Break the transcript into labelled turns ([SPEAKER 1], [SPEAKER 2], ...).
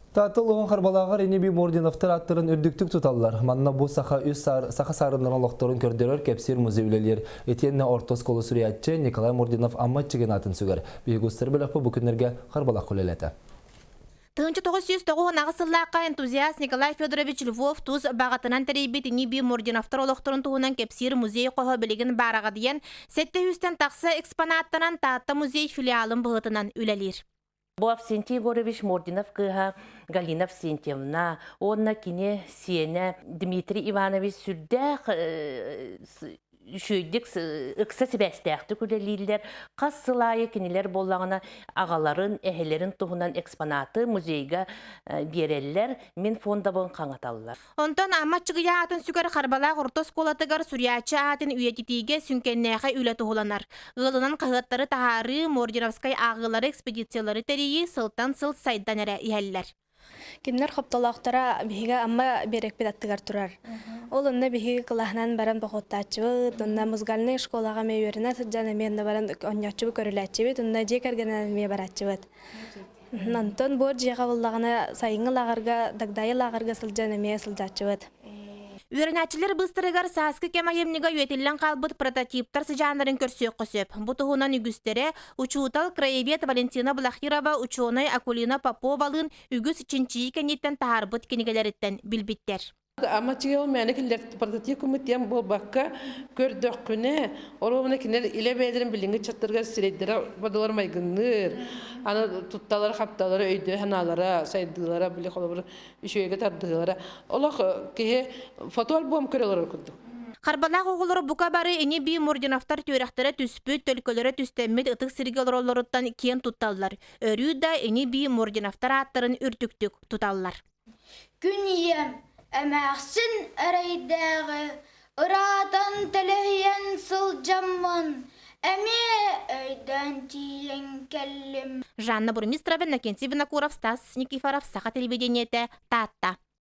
[SPEAKER 1] Татыл оғын қарбалағыр ені бі Мординовтар аттырын үрдіктік тұталылар. Манна бұ сақа сарынларын олықтырын көрдерер кепсир музейлелер. Етенне ортос колы сүриятчы Николай Мординов амматчыген атын сүгер. Бейгустар біліқпі бүкіндерге қарбалақ қолелеті.
[SPEAKER 2] 1909 ағысыллаққа энтузиаст Николай Федорович Львов туз бағатынан тәрейбет Ниби Мординовтар олықтырын туғынан кепсир музей қоғы білігін бараға дейін 700-тен тақсы экспонаттанан таатта музей филиалын бұғытынан үлелер.
[SPEAKER 3] Бо Авсентий Егорович Мординов кыха Галина Авсентьевна, онна кине сене Дмитрий Иванович сүрдәк шүйдік ықса себәстәқті күлелейлер, қассылайы кенелер болағына ағаларын, әхелерін тұғынан экспонаты музейға берелер, мен фонда бұн қаңаталылар.
[SPEAKER 2] Онтан аматчығыя атын сүгер қарбалақ ортос қолатығар сүриячы атын үйететейге сүнкеннәқі үлеті оланар. Ғылынан қағыттары тағары Мординовскай ағылары экспедициялары тәрейі сылтан сыл сайдан әрі иәлілер.
[SPEAKER 4] Кимнер хоптолақтара биһиге амма берек бидаттыгар турар. Ол онна биһиге кылахнан баран бохоттачыбы, онна музыкальный школага мейверина сыджана менде баран оннячыбы көрүләчебе, онна жекергенен ме барачыбы. Нантон бор жега буллагына сайыңы лагарга, дагдайы лагарга сылжана ме сылжачыбы.
[SPEAKER 2] Үйренәчілер бұстырығар саскы кемайемніға өйтілін қалбыт прототиптар сыжанларын көрсек қосып. Бұтығынан үгістері учуутал краевед Валентина Блахирова, ученый Акулина Поповалын үгіс чинчии кенеттен тағарбыт кенегелеріттен білбіттер.
[SPEAKER 5] Аматчыгыл мәнекелер прототип комитем бол бакка көрдөх күне оловна кинер иле бедерин билинге чаттырга сирейдер бадалар майгынныр аны тутталар хапталар өйдө ханалара сайдылара биле холобур үшөйгө тардылара олох кеhe фото альбом көрөлөр күндү.
[SPEAKER 2] Қарбалақ оғылары бұқа бары әне бей Мординовтар төрәқтері түспөт төлкөлері түстеммет ұтық сіргел ролларыттан кен тұтталылар. Өрі да әне бей Мординовтар аттарын үртіктік тұталылар.
[SPEAKER 6] Күн ием, әмәқсін әрейдәғі, ұратын тіліген сылжамын, әме өйден тиен кәлім.
[SPEAKER 2] Жанна Бурмистрова, Накентий Винокуров, Стас Никифоров, Саха телевидениеті, Татта.